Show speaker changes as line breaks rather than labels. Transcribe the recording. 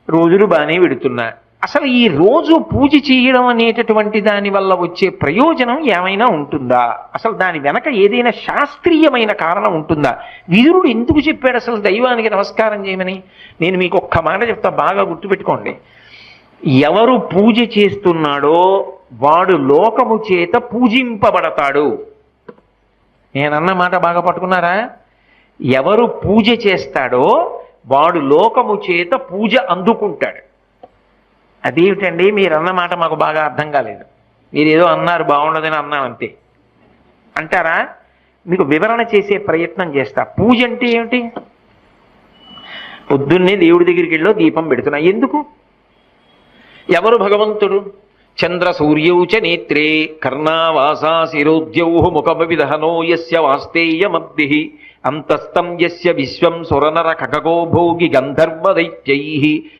రోజులు బాగానే పెడుతున్నా. అసలు ఈ రోజు పూజ చేయడం అనేటటువంటి దాని వల్ల వచ్చే ప్రయోజనం ఏమైనా ఉంటుందా? అసలు దాని వెనక ఏదైనా శాస్త్రీయమైన కారణం ఉంటుందా? విదురుడు ఎందుకు చెప్పాడు అసలు దైవానికి నమస్కారం చేయమని? నేను మీకు ఒక్క మాట చెప్తా, బాగా గుర్తుపెట్టుకోండి. ఎవరు పూజ చేస్తున్నాడో వాడు లోకము చేత పూజింపబడతాడు. నేనన్న మాట బాగా పట్టుకున్నారా? ఎవరు పూజ చేస్తాడో వాడు లోకము చేత పూజ అందుకుంటాడు. అదేమిటండి మీరన్న మాట మాకు బాగా అర్థం కాలేదు, మీరేదో అన్నారు బాగుండదని అన్నాం అంతే అంటారా? మీకు వివరణ చేసే ప్రయత్నం చేస్తా. పూజ అంటే ఏమిటి? పొద్దున్నే దేవుడి దగ్గరికి వెళ్ళో దీపం పెడుతున్నా. ఎందుకు? ఎవరు భగవంతుడు? చంద్ర సూర్యౌ చ నేత్రే కర్ణావాసా శిరోద్యౌ ముఖమవిదహనో యస్య వాస్తేయమబ్ధిః అంతస్తం యస్య విశ్వం సురనర ఖగో భోగి గంధర్వ దైత్యైః